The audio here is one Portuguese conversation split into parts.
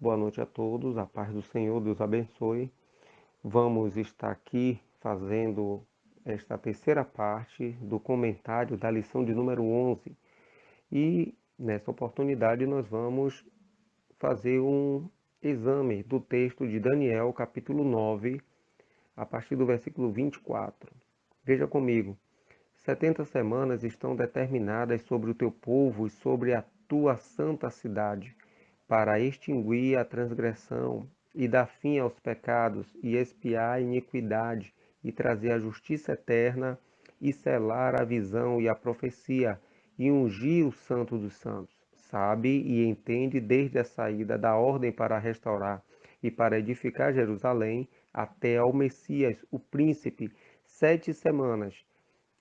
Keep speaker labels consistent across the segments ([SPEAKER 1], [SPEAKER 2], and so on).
[SPEAKER 1] Boa noite a todos, a paz do Senhor, Deus abençoe. Vamos estar aqui fazendo esta terceira parte do comentário da lição de número 11. E nessa oportunidade nós vamos fazer um exame do texto de Daniel, capítulo 9, a partir do versículo 24. Veja comigo. 70 semanas estão determinadas sobre o teu povo e sobre a tua santa cidade, para extinguir a transgressão e dar fim aos pecados e expiar a iniquidade e trazer a justiça eterna e selar a visão e a profecia e ungir o santo dos santos. Sabe e entende desde a saída da ordem para restaurar e para edificar Jerusalém até ao Messias, o príncipe, 7 semanas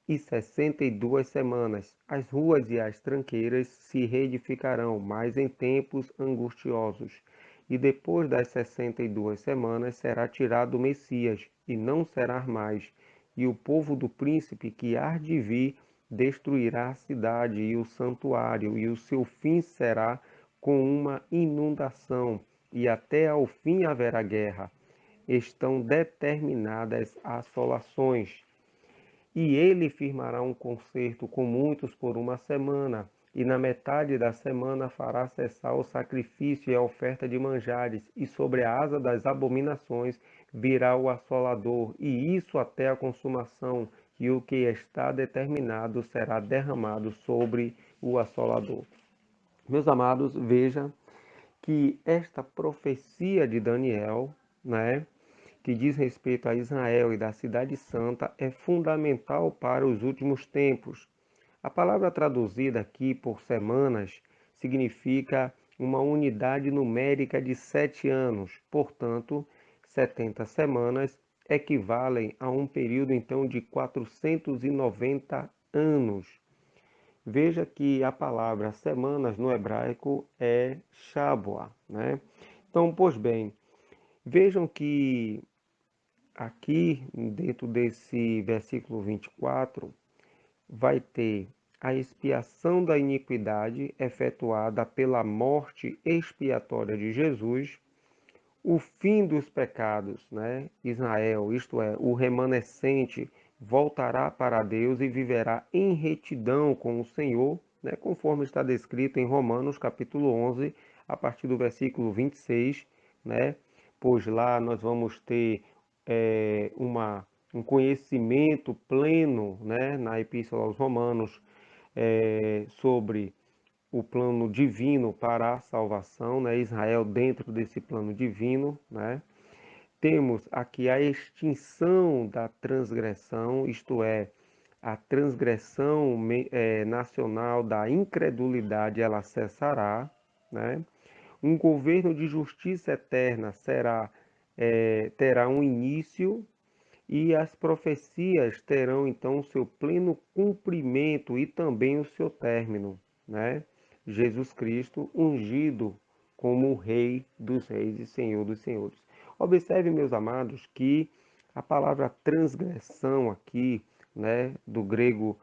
[SPEAKER 1] e 62 semanas. As ruas e as tranqueiras se reedificarão, mas em tempos angustiosos. E depois das 62 semanas será tirado o Messias, e não será mais. E o povo do príncipe que há de vir destruirá a cidade e o santuário, e o seu fim será com uma inundação, e até ao fim haverá guerra. Estão determinadas assolações, e ele firmará um concerto com muitos por uma semana, e na metade da semana fará cessar o sacrifício e a oferta de manjares, e sobre a asa das abominações virá o assolador, e isso até a consumação, e o que está determinado será derramado sobre o assolador. Meus amados, veja que esta profecia de Daniel, né, que diz respeito a Israel e da Cidade Santa, é fundamental para os últimos tempos. A palavra traduzida aqui por semanas significa uma unidade numérica de 7 anos, portanto, 70 semanas equivalem a um período então de 490 anos. Veja que a palavra semanas no hebraico é Shabua, né? Então, pois bem, vejam que aqui, dentro desse versículo 24, vai ter a expiação da iniquidade efetuada pela morte expiatória de Jesus, o fim dos pecados, né? Israel, isto é, o remanescente, voltará para Deus e viverá em retidão com o Senhor, né? Conforme está descrito em Romanos capítulo 11, a partir do versículo 26, né? Pois lá nós vamos ter um conhecimento pleno, né? Na Epístola aos Romanos, sobre o plano divino para a salvação, né? Israel dentro desse plano divino, né? Temos aqui a extinção da transgressão, isto é, a transgressão nacional da incredulidade, ela cessará, né? Um governo de justiça eterna terá um início, e as profecias terão então o seu pleno cumprimento e também o seu término, né? Jesus Cristo ungido como o Rei dos Reis e Senhor dos Senhores. Observe, meus amados, que a palavra transgressão aqui, né, do grego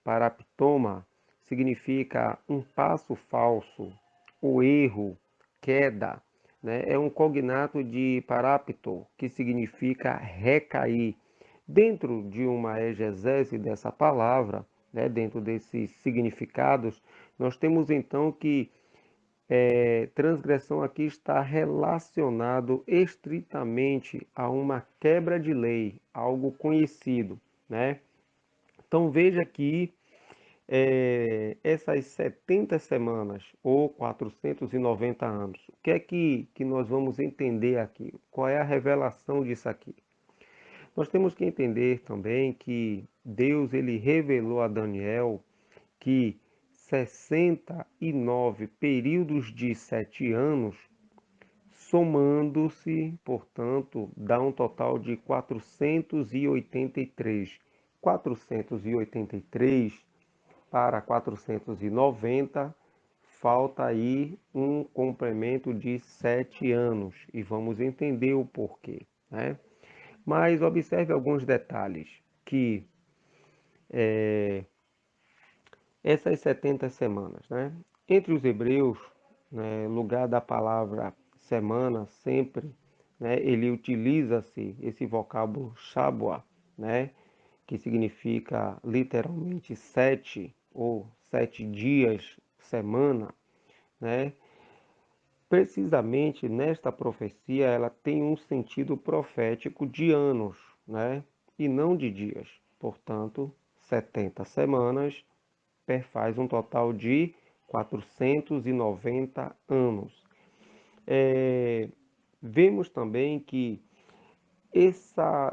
[SPEAKER 1] paraptoma, significa um passo falso, o erro, queda, né? É um cognato de parapto, que significa recair. Dentro de uma exegese dessa palavra, né, dentro desses significados, nós temos então que transgressão aqui está relacionado estritamente a uma quebra de lei, algo conhecido, né? Então veja que essas 70 semanas ou 490 anos, o que é que nós vamos entender aqui? Qual é a revelação disso aqui? Nós temos que entender também que Deus ele revelou a Daniel que 69 períodos de 7 anos, somando-se, portanto, dá um total de 483. 483 para 490, falta aí um complemento de 7 anos, e vamos entender o porquê, né? Mas observe alguns detalhes, que essas 70 semanas, né? Entre os hebreus, né, lugar da palavra semana, sempre, né, ele utiliza-se esse vocábulo Shabua, né, que significa literalmente 7 ou 7 dias, semana, né? Precisamente nesta profecia, ela tem um sentido profético de anos, né? E não de dias. Portanto, 70 semanas faz um total de 490 anos. Vemos também que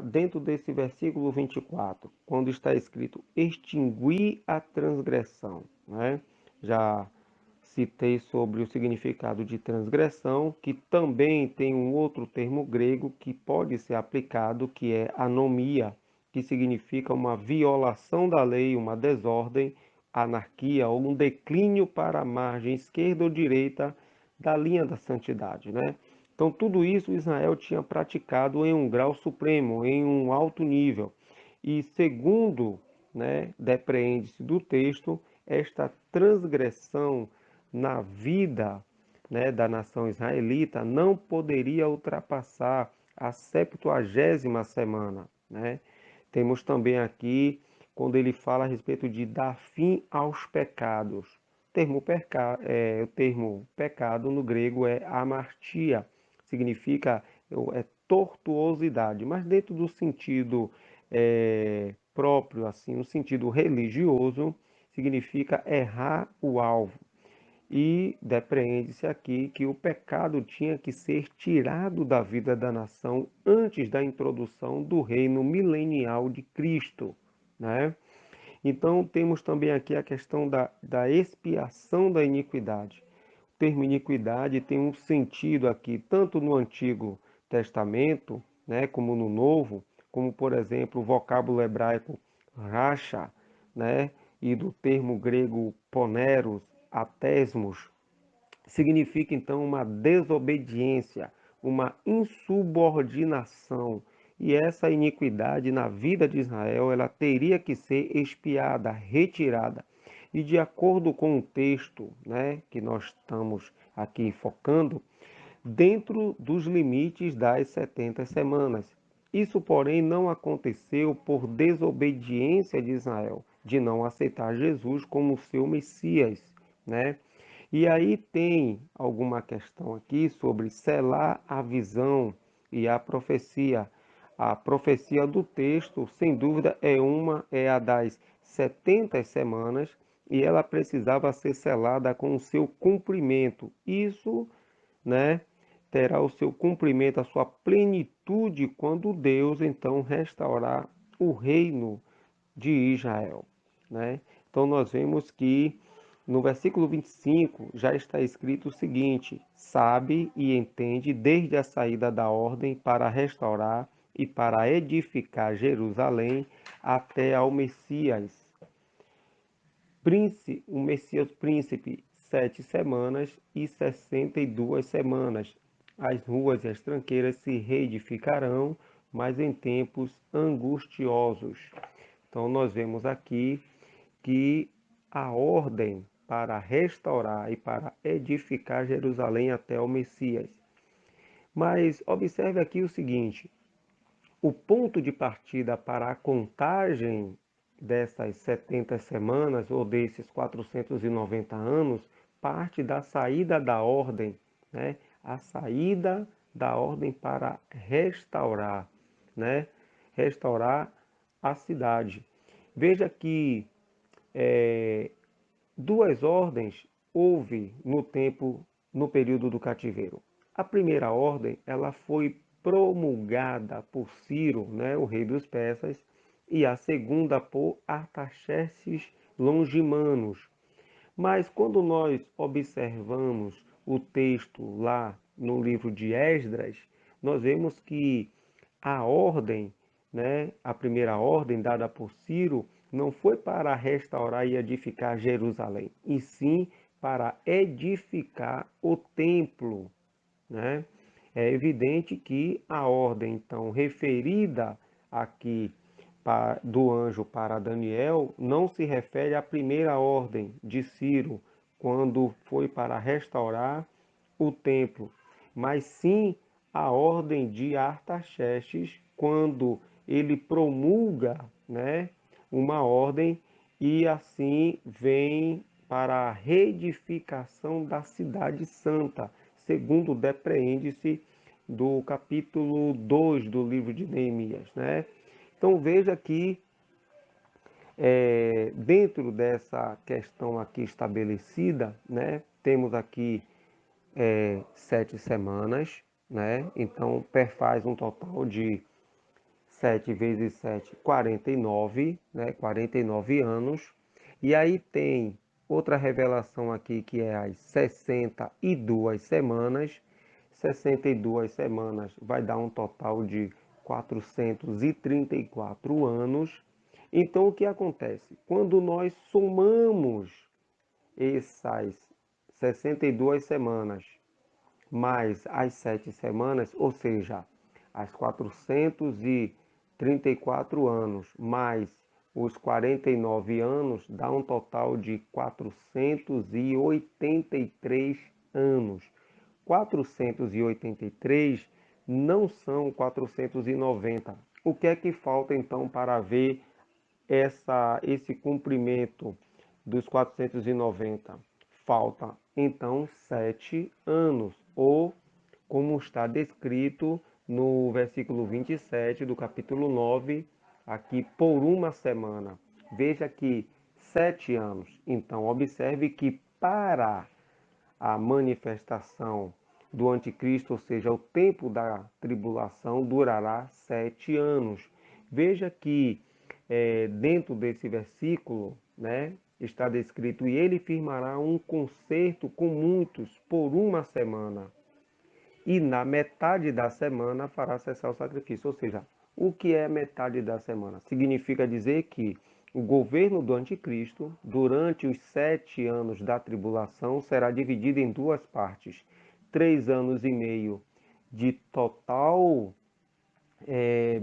[SPEAKER 1] dentro desse versículo 24, quando está escrito extinguir a transgressão, né? Já citei sobre o significado de transgressão, que também tem um outro termo grego que pode ser aplicado, que é anomia, que significa uma violação da lei, uma desordem, anarquia ou um declínio para a margem esquerda ou direita da linha da santidade, né? Então, tudo isso Israel tinha praticado em um grau supremo, em um alto nível. E segundo, né, depreende-se do texto, esta transgressão na vida, né, da nação israelita não poderia ultrapassar a 70ª semana, né? Temos também aqui, quando ele fala a respeito de dar fim aos pecados. O termo pecado no grego é amartia, significa tortuosidade, mas dentro do sentido próprio, assim, no sentido religioso, significa errar o alvo. E depreende-se aqui que o pecado tinha que ser tirado da vida da nação antes da introdução do reino milenial de Cristo, né? Então temos também aqui a questão da expiação da iniquidade. O termo iniquidade tem um sentido aqui, tanto no Antigo Testamento, né, como no Novo, como por exemplo o vocábulo hebraico racha, né, e do termo grego poneros, atesmos, significa então uma desobediência, uma insubordinação. E essa iniquidade na vida de Israel, ela teria que ser expiada, retirada. E de acordo com o texto, né, que nós estamos aqui focando, dentro dos limites das 70 semanas. Isso, porém, não aconteceu por desobediência de Israel, de não aceitar Jesus como seu Messias, né? E aí tem alguma questão aqui sobre selar a visão e a profecia. A profecia do texto, sem dúvida, é a das 70 semanas e ela precisava ser selada com o seu cumprimento. Isso, né, terá o seu cumprimento, a sua plenitude quando Deus então restaurar o reino de Israel, né? Então nós vemos que no versículo 25 já está escrito o seguinte: sabe e entende desde a saída da ordem para restaurar e para edificar Jerusalém até ao Messias. O Messias príncipe, 7 semanas e 62 semanas. As ruas e as tranqueiras se reedificarão, mas em tempos angustiosos. Então nós vemos aqui que a ordem para restaurar e para edificar Jerusalém até o Messias. Mas observe aqui o seguinte: o ponto de partida para a contagem dessas 70 semanas ou desses 490 anos parte da saída da ordem, né? A saída da ordem para restaurar, né? Restaurar a cidade. Veja que duas ordens houve no período do cativeiro. A primeira ordem, ela foi promulgada por Ciro, né, o rei dos persas, e a segunda por Artaxerxes Longimanos. Mas quando nós observamos o texto lá no livro de Esdras, nós vemos que a ordem, né, a primeira ordem dada por Ciro, não foi para restaurar e edificar Jerusalém, e sim para edificar o templo, né? É evidente que a ordem, então, referida aqui do anjo para Daniel, não se refere à primeira ordem de Ciro, quando foi para restaurar o templo. mas sim a ordem de Artaxerxes, quando ele promulga, né, uma ordem e assim vem para a reedificação da cidade santa, segundo depreende-se do capítulo 2 do livro de Neemias, né? Então veja que dentro dessa questão aqui estabelecida, né, temos aqui 7 semanas, né? Então perfaz um total de 7 vezes 7, 49, né? 49 anos. E aí tem outra revelação aqui que é as 62 semanas. 62 semanas vai dar um total de 434 anos. Então o que acontece? Quando nós somamos essas 62 semanas mais as 7 semanas, ou seja, as 434 anos mais os 49 anos, dá um total de 483 anos. 483 não são 490. O que é que falta então para ver esse cumprimento dos 490? Falta então 7 anos, ou como está descrito no versículo 27 do capítulo 9, aqui por uma semana. Veja que 7 anos. Então, observe que para a manifestação do anticristo, ou seja, o tempo da tribulação, durará 7 anos. Veja que dentro desse versículo, né, está descrito: e ele firmará um concerto com muitos por uma semana, e na metade da semana fará cessar o sacrifício. Ou seja, o que é metade da semana? Significa dizer que o governo do anticristo, durante os 7 anos da tribulação, será dividido em duas partes. 3 anos e meio de total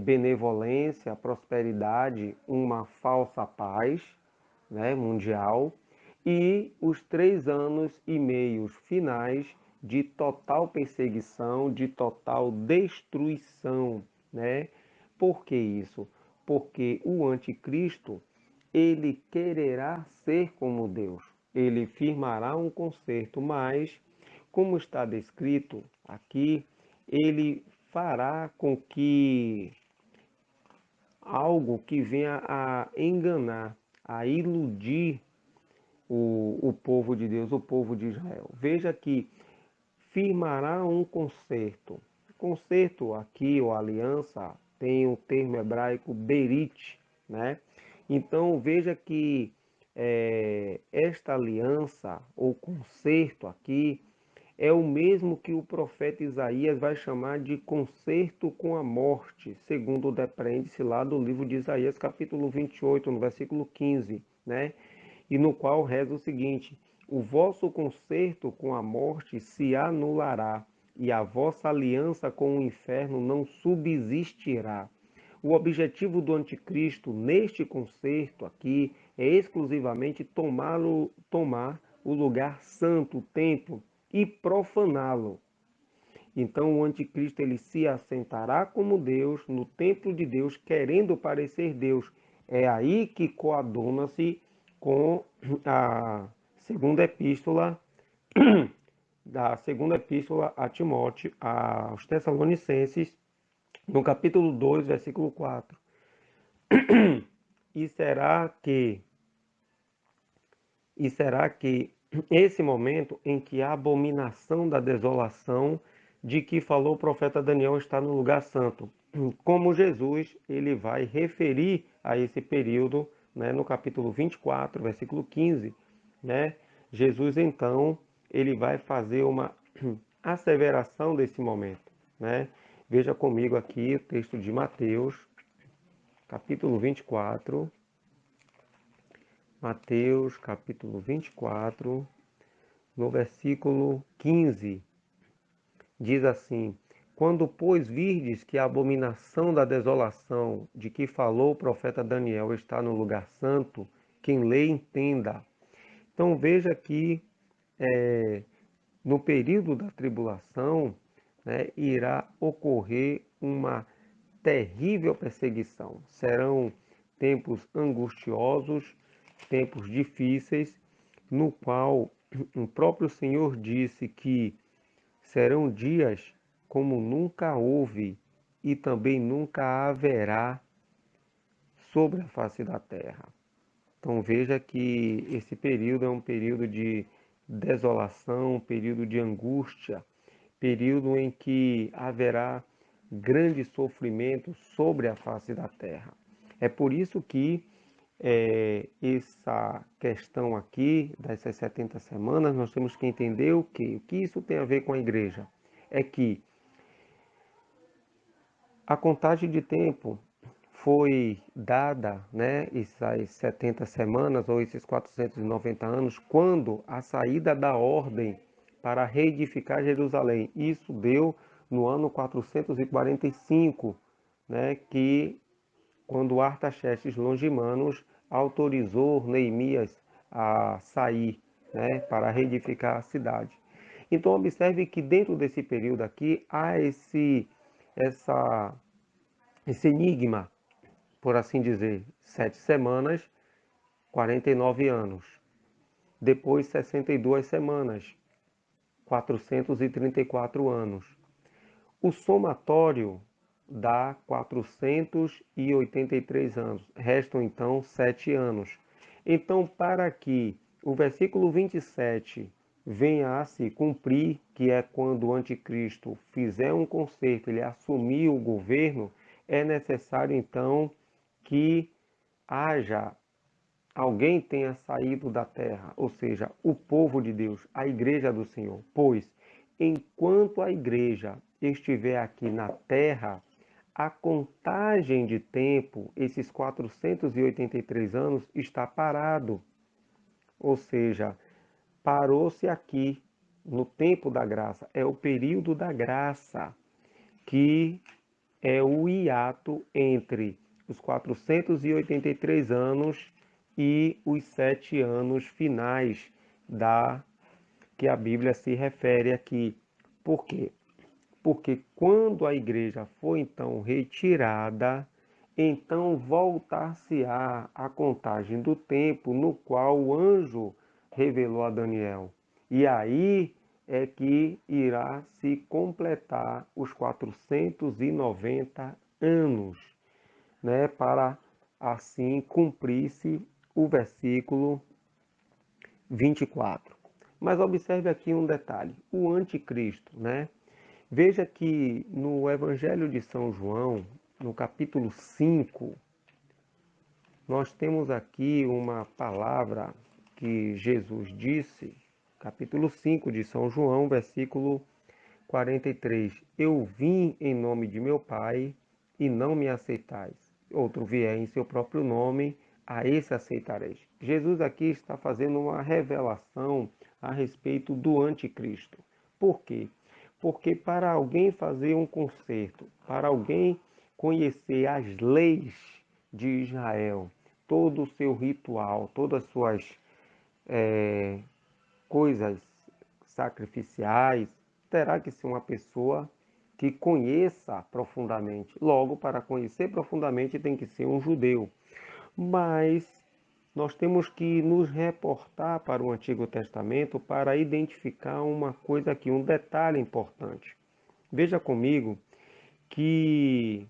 [SPEAKER 1] benevolência, prosperidade, uma falsa paz, né, mundial, e os 3 anos e meio finais de total perseguição, de total destruição, né? Por que isso? Porque o anticristo, ele quererá ser como Deus. Ele firmará um concerto, mas, como está descrito aqui, ele fará com que algo que venha a enganar, a iludir o povo de Deus, o povo de Israel. Veja que firmará um concerto. Concerto aqui, ou aliança, tem o termo hebraico berit, né? Então veja que esta aliança, ou concerto aqui, é o mesmo que o profeta Isaías vai chamar de concerto com a morte, segundo depreende-se lá do livro de Isaías, capítulo 28, no versículo 15, né? E no qual reza o seguinte: o vosso concerto com a morte se anulará, e a vossa aliança com o inferno não subsistirá. O objetivo do anticristo neste concerto aqui é exclusivamente tomar o lugar santo, o templo, e profaná-lo. Então o anticristo ele se assentará como Deus no templo de Deus, querendo parecer Deus. É aí que coaduna-se com a segunda epístola a Timóteo, aos Tessalonicenses, no capítulo 2, versículo 4. E será que E será que esse momento em que a abominação da desolação de que falou o profeta Daniel está no lugar santo, como Jesus ele vai referir a esse período, né, no capítulo 24, versículo 15, né? Jesus então ele vai fazer uma asseveração desse momento, né? Veja comigo aqui o texto de Mateus, capítulo 24. Mateus, capítulo 24, no versículo 15, diz assim: quando, pois, virdes que a abominação da desolação de que falou o profeta Daniel está no lugar santo, quem lê entenda. Então veja que no período da tribulação, né, irá ocorrer uma terrível perseguição. Serão tempos angustiosos, tempos difíceis, no qual o próprio Senhor disse que serão dias como nunca houve e também nunca haverá sobre a face da terra. Então veja que esse período é um período de desolação, um período de angústia, período em que haverá grande sofrimento sobre a face da terra. É por isso que essa questão aqui dessas 70 semanas, nós temos que entender o que isso tem a ver com a igreja. É que a contagem de tempo foi dada, né, essas 70 semanas ou esses 490 anos, quando a saída da ordem para reedificar Jerusalém. Isso deu no ano 445, né, que quando Artaxerxes Longimanus autorizou Neemias a sair, né, para reedificar a cidade. Então observe que dentro desse período aqui há essa, esse enigma, por assim dizer, 7 semanas, 49 anos. Depois 62 semanas, 434 anos. O somatório dá 483 anos. Restam então 7 anos. Então, para que o versículo 27 venha a se cumprir, que é quando o anticristo fizer um concerto, ele assumir o governo, é necessário então que haja alguém tenha saído da terra, ou seja, o povo de Deus, a igreja do Senhor. Pois, enquanto a igreja estiver aqui na terra, a contagem de tempo, esses 483 anos, está parado. Ou seja, parou-se aqui no tempo da graça. É o período da graça, que é o hiato entre os 483 anos e os 7 anos finais da que a Bíblia se refere aqui. Por quê? Porque quando a igreja foi então retirada, então voltar-se-á a contagem do tempo no qual o anjo revelou a Daniel. E aí é que irá se completar os 490 anos, né, para assim cumprir-se o versículo 24. Mas observe aqui um detalhe, o anticristo, né? Veja que no Evangelho de São João, no capítulo 5, nós temos aqui uma palavra que Jesus disse, capítulo 5 de São João, versículo 43. Eu vim em nome de meu Pai e não me aceitais. Outro vier em seu próprio nome, a esse aceitareis. Jesus aqui está fazendo uma revelação a respeito do anticristo. Por quê? Porque para alguém fazer um concerto, para alguém conhecer as leis de Israel, todo o seu ritual, todas as suas coisas sacrificiais, terá que ser uma pessoa que conheça profundamente. Logo, para conhecer profundamente, tem que ser um judeu. Mas nós temos que nos reportar para o Antigo Testamento para identificar uma coisa aqui, um detalhe importante. Veja comigo que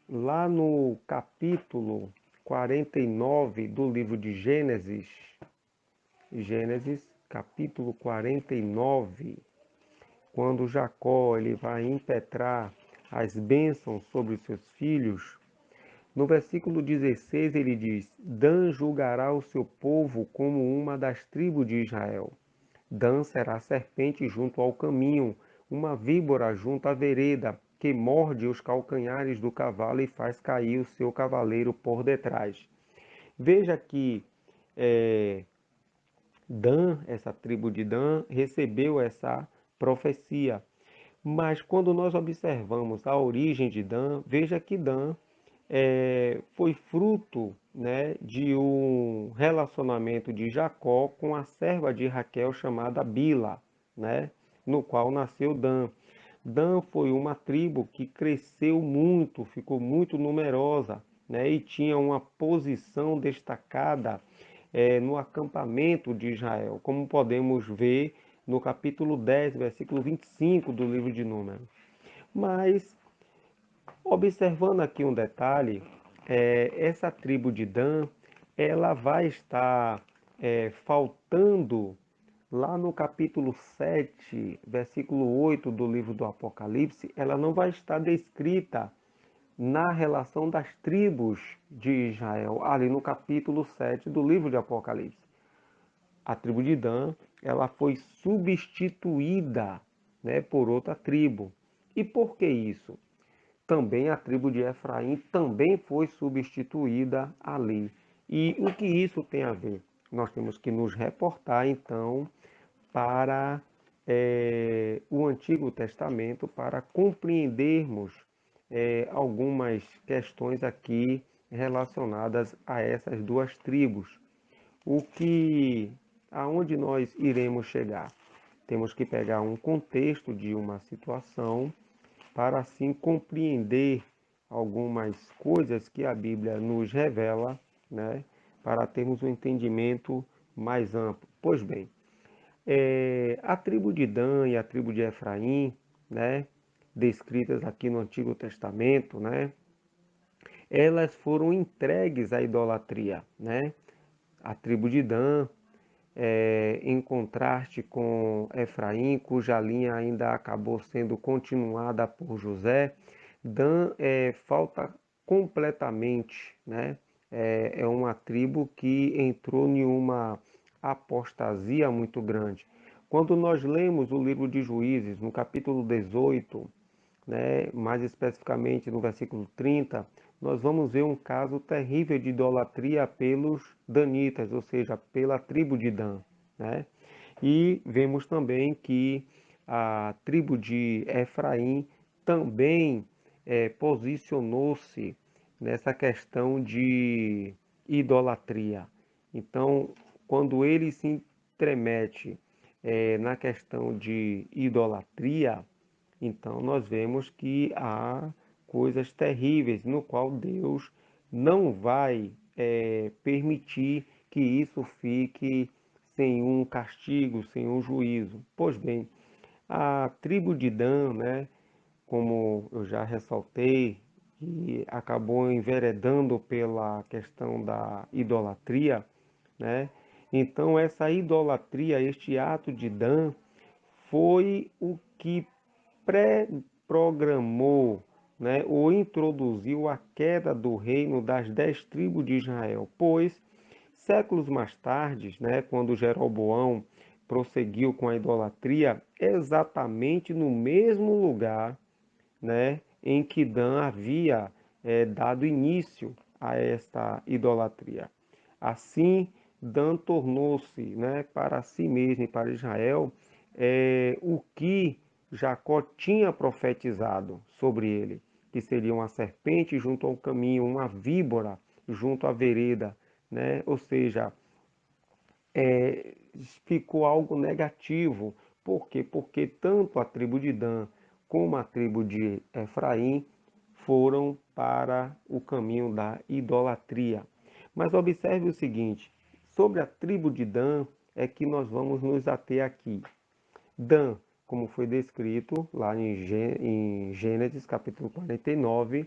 [SPEAKER 1] lá no capítulo 49 do livro de Gênesis, Gênesis capítulo 49, quando Jacó ele vai impetrar as bênçãos sobre os seus filhos, no versículo 16 ele diz: Dan julgará o seu povo como uma das tribos de Israel. Dan será serpente junto ao caminho, uma víbora junto à vereda, que morde os calcanhares do cavalo e faz cair o seu cavaleiro por detrás. Veja que Dan, essa tribo de Dan, recebeu essa profecia. Mas quando nós observamos a origem de Dan, veja que Dan foi fruto, né, de um relacionamento de Jacó com a serva de Raquel chamada Bila, né, no qual nasceu Dan. Dan foi uma tribo que cresceu muito, ficou muito numerosa, né? E tinha uma posição destacada no acampamento de Israel, como podemos ver no capítulo 10, versículo 25 do livro de Números. Mas, observando aqui um detalhe, essa tribo de Dan, ela vai estar faltando lá no capítulo 7, versículo 8 do livro do Apocalipse, ela não vai estar descrita na relação das tribos de Israel, ali no capítulo 7 do livro de Apocalipse. A tribo de Dan, ela foi substituída, né, por outra tribo. E por que isso? Também a tribo de Efraim também foi substituída ali. E o que isso tem a ver? Nós temos que nos reportar, então, para o Antigo Testamento, para compreendermos algumas questões aqui relacionadas a essas duas tribos. O que, aonde nós iremos chegar? Temos que pegar um contexto de uma situação para assim compreender algumas coisas que a Bíblia nos revela, né, para termos um entendimento mais amplo. Pois bem, a tribo de Dan e a tribo de Efraim, né, descritas aqui no Antigo Testamento, né, elas foram entregues à idolatria, né? A tribo de Dan, em contraste com Efraim, cuja linha ainda acabou sendo continuada por José, Dan falta completamente, né? É uma tribo que entrou em uma apostasia muito grande. Quando nós lemos o livro de Juízes, no capítulo 18, né, mais especificamente no versículo 30, nós vamos ver um caso terrível de idolatria pelos danitas, ou seja, pela tribo de Dan, né? E vemos também que a tribo de Efraim também posicionou-se nessa questão de idolatria. Então, quando ele se intromete na questão de idolatria, então nós vemos que há coisas terríveis no qual Deus não vai permitir que isso fique sem um castigo, sem um juízo. Pois bem, a tribo de Dan, né, como eu já ressaltei, que acabou enveredando pela questão da idolatria, né? Então essa idolatria, este ato de Dan, foi o que pré-programou, né, ou introduziu a queda do reino das 10 tribos de Israel, pois séculos mais tarde, né, quando Jeroboão prosseguiu com a idolatria, exatamente no mesmo lugar, né, em que Dan havia dado início a esta idolatria. Assim, Dan tornou-se, né, para si mesmo e para Israel o que Jacó tinha profetizado sobre ele, que seria uma serpente junto ao caminho, uma víbora junto à vereda, né? Ou seja, ficou algo negativo. Por quê? Porque tanto a tribo de Dan como a tribo de Efraim foram para o caminho da idolatria. Mas observe o seguinte, sobre a tribo de Dan é que nós vamos nos ater aqui. Dan, como foi descrito lá em Gênesis capítulo 49,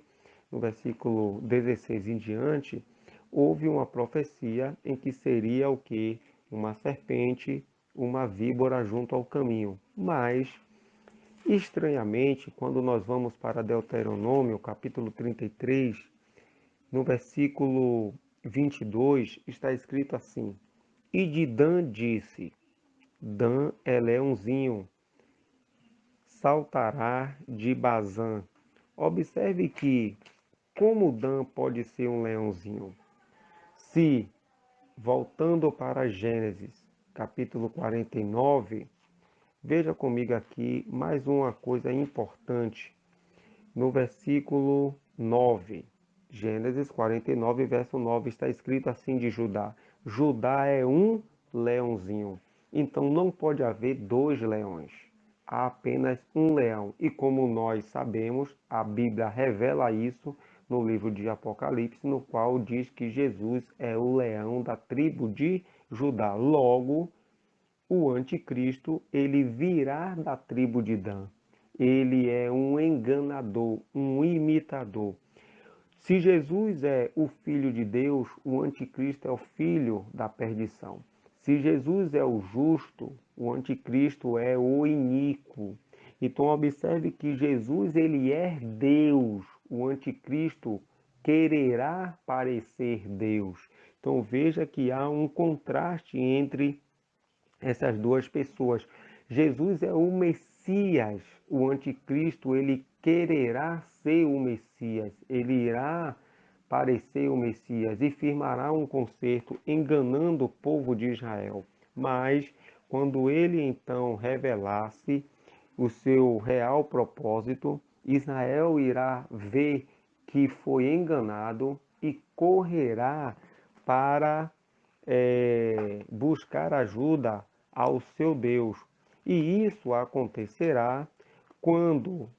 [SPEAKER 1] no versículo 16 em diante, houve uma profecia em que seria o que? Uma serpente, uma víbora junto ao caminho. Mas, estranhamente, quando nós vamos para Deuteronômio, capítulo 33, no versículo 22, está escrito assim: E de Dan disse: Dan é leãozinho, saltará de Bazã. Observe que, como Dan pode ser um leãozinho? Se, voltando para Gênesis, capítulo 49, veja comigo aqui mais uma coisa importante. No versículo 9, Gênesis 49, verso 9, está escrito assim de Judá: Judá é um leãozinho. Então não pode haver dois leões. há apenas um leão. E como nós sabemos, a Bíblia revela isso no livro de Apocalipse, no qual diz que Jesus é o leão da tribo de Judá. Logo, o anticristo, ele virá da tribo de Dan. Ele é um enganador, um imitador. Se Jesus é o Filho de Deus, o anticristo é o filho da perdição. Se Jesus é o justo, o anticristo é o iníquo. Então observe que Jesus ele é Deus, o anticristo quererá parecer Deus. Então veja que há um contraste entre essas duas pessoas. Jesus é o Messias, o anticristo, ele quererá ser o Messias, ele irá parecer o Messias e firmará um concerto enganando o povo de Israel. Mas quando ele então revelasse o seu real propósito, Israel irá ver que foi enganado e correrá para buscar ajuda ao seu Deus. E isso acontecerá quando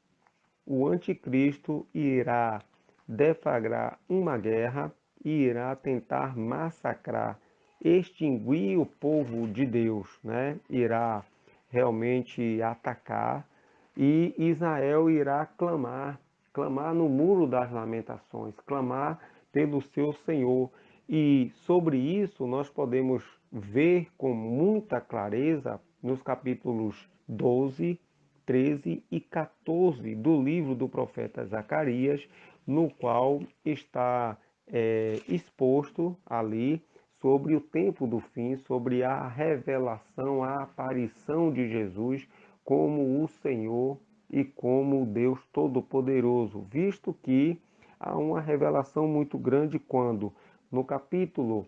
[SPEAKER 1] o anticristo irá deflagrar uma guerra e irá tentar massacrar, extinguir o povo de Deus, né? Irá realmente atacar e Israel irá clamar, clamar no muro das lamentações, clamar pelo seu Senhor. E sobre isso nós podemos ver com muita clareza nos capítulos 12, 13 e 14 do livro do profeta Zacarias, no qual está exposto ali sobre o tempo do fim, sobre a revelação, a aparição de Jesus como o Senhor e como o Deus Todo-Poderoso, visto que há uma revelação muito grande quando, no capítulo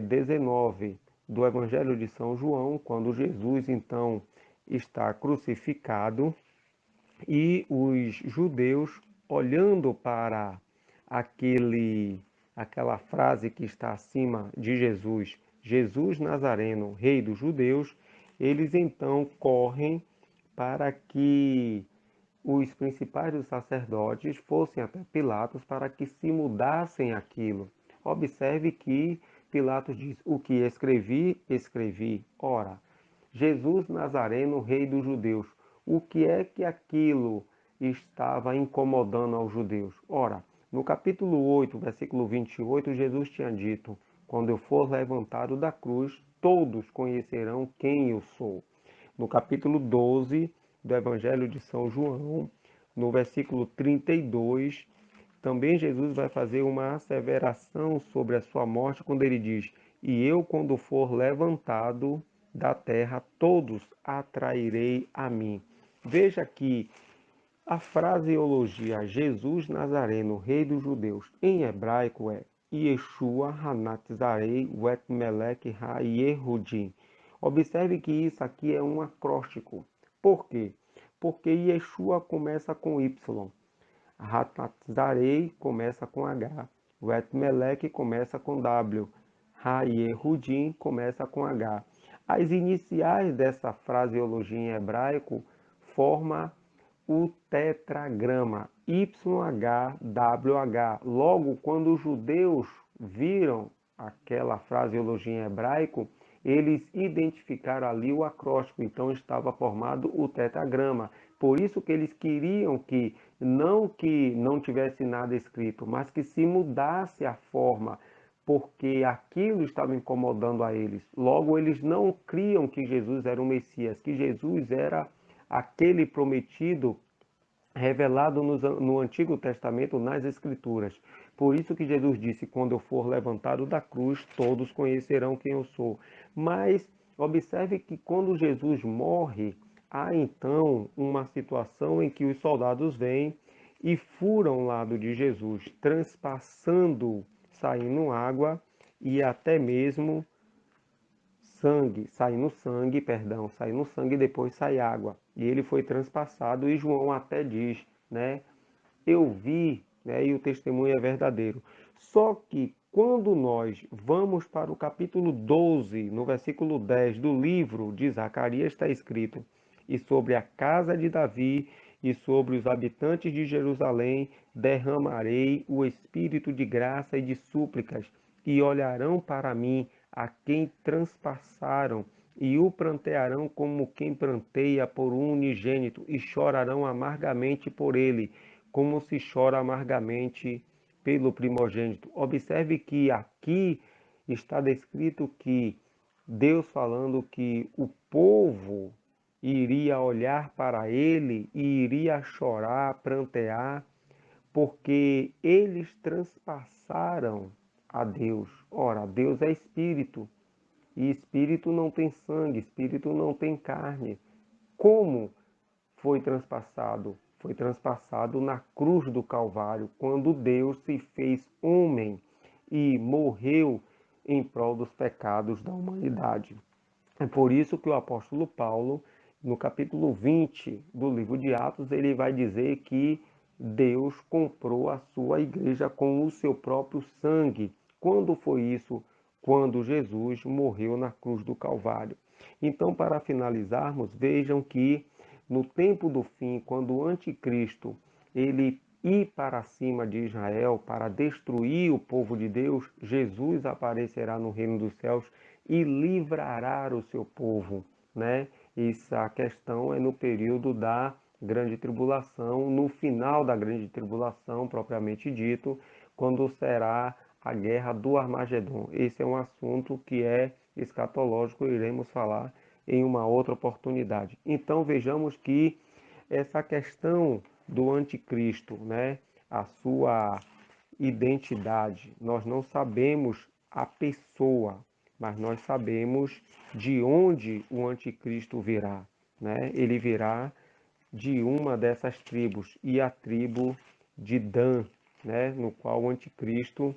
[SPEAKER 1] 19 do Evangelho de São João, quando Jesus então está crucificado e os judeus olhando para aquela frase que está acima de Jesus, Jesus Nazareno, Rei dos Judeus, eles então correm para que os principais dos sacerdotes fossem até Pilatos para que se mudassem aquilo. Observe que Pilatos diz: o que escrevi, escrevi. Ora, Jesus Nazareno, Rei dos Judeus. O que é que aquilo estava incomodando aos judeus? Ora, no capítulo 8, versículo 28, Jesus tinha dito: quando eu for levantado da cruz, todos conhecerão quem eu sou. No capítulo 12 do Evangelho de São João, no versículo 32, também Jesus vai fazer uma asseveração sobre a sua morte, quando ele diz: e eu, quando for levantado da terra, todos atrairei a mim. Veja que a fraseologia Jesus Nazareno, Rei dos Judeus, em hebraico é Yeshua Hanatzarei Wet Melech Ha-Yehudim. Observe que isso aqui é um acróstico. Por quê? Porque Yeshua começa com Y, Hanatzarei começa com H, Wet Melech começa com W, Ha-Yehudim começa com H. As iniciais dessa fraseologia em hebraico formam o tetragrama YHWH. Logo, quando os judeus viram aquela fraseologia em hebraico, eles identificaram ali o acróstico, então estava formado o tetragrama. Por isso que eles queriam que não tivesse nada escrito, mas que se mudasse a forma, porque aquilo estava incomodando a eles. Logo, eles não criam que Jesus era o Messias, que Jesus era aquele prometido revelado no Antigo Testamento, nas Escrituras. Por isso que Jesus disse: quando eu for levantado da cruz, todos conhecerão quem eu sou. Mas observe que quando Jesus morre, há então uma situação em que os soldados vêm e furam o lado de Jesus, transpassando, saindo água e até mesmo saindo sangue e depois sai água. E ele foi transpassado e João até diz, né, eu vi, né, e o testemunho é verdadeiro. Só que quando nós vamos para o capítulo 12, no versículo 10 do livro de Zacarias, está escrito: e sobre a casa de Davi e sobre os habitantes de Jerusalém derramarei o espírito de graça e de súplicas, e olharão para mim a quem transpassaram, e o prantearão como quem pranteia por um unigênito, e chorarão amargamente por ele, como se chora amargamente pelo primogênito. Observe que aqui está descrito que Deus falando que o povo iria olhar para ele e iria chorar, prantear, porque eles transpassaram a Deus. Ora, Deus é espírito, e espírito não tem sangue, espírito não tem carne. Como foi transpassado? Foi transpassado na cruz do Calvário, quando Deus se fez homem e morreu em prol dos pecados da humanidade. É por isso que o apóstolo Paulo, no capítulo 20 do livro de Atos, ele vai dizer que Deus comprou a sua igreja com o seu próprio sangue. Quando foi isso? Quando Jesus morreu na cruz do Calvário. Então, para finalizarmos, vejam que no tempo do fim, quando o anticristo ele ir para cima de Israel para destruir o povo de Deus, Jesus aparecerá no reino dos céus e livrará o seu povo, né? Essa questão é no período da grande tribulação, no final da grande tribulação, propriamente dito, quando será a guerra do Armagedon. Esse é um assunto que é escatológico, iremos falar em uma outra oportunidade. Então vejamos que essa questão do anticristo, né, a sua identidade, nós não sabemos a pessoa, mas nós sabemos de onde o anticristo virá, né? Ele virá de uma dessas tribos, e a tribo de Dan, né? No qual o anticristo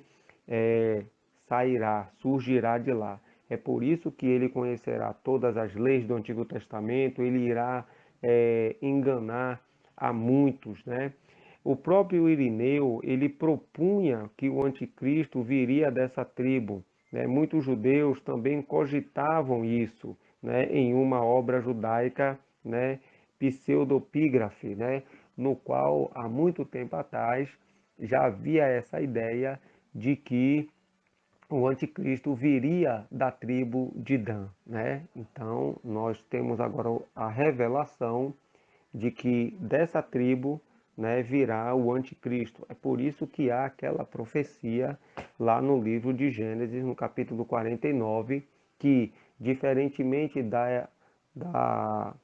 [SPEAKER 1] sairá, surgirá de lá. É por isso que ele conhecerá todas as leis do Antigo Testamento, ele irá enganar a muitos, né? O próprio Irineu, ele propunha que o anticristo viria dessa tribo, né? Muitos judeus também cogitavam isso, né? Em uma obra judaica, né? Pseudopígrafe, né? No qual, há muito tempo atrás, já havia essa ideia de que o anticristo viria da tribo de Dan, né? Então, nós temos agora a revelação de que dessa tribo, né, virá o anticristo. É por isso que há aquela profecia lá no livro de Gênesis, no capítulo 49, que, diferentemente da, da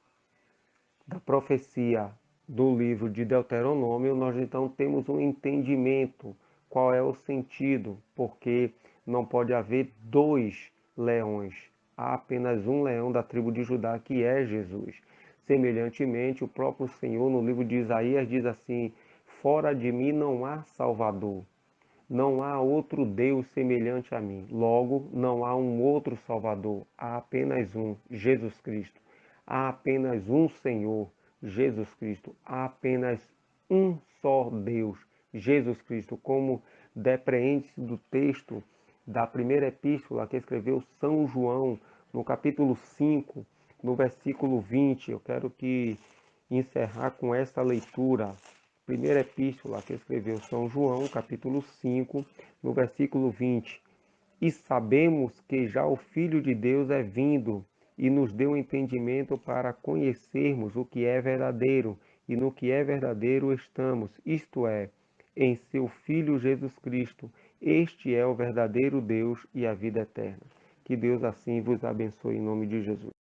[SPEAKER 1] profecia do livro de Deuteronômio, nós então temos um entendimento qual é o sentido, porque não pode haver dois leões, há apenas um leão da tribo de Judá, que é Jesus. Semelhantemente, o próprio Senhor, no livro de Isaías, diz assim: fora de mim não há Salvador, não há outro Deus semelhante a mim. Logo, não há um outro Salvador, há apenas um, Jesus Cristo. Há apenas um Senhor, Jesus Cristo. Há apenas um só Deus, Jesus Cristo. Como depreende-se do texto da primeira epístola que escreveu São João, no capítulo 5, no versículo 20. Eu quero que encerrar com essa leitura. Primeira epístola que escreveu São João, capítulo 5, no versículo 20. E sabemos que já o Filho de Deus é vindo e nos deu entendimento para conhecermos o que é verdadeiro, e no que é verdadeiro estamos, isto é, em seu Filho Jesus Cristo. Este é o verdadeiro Deus e a vida eterna. Que Deus assim vos abençoe em nome de Jesus.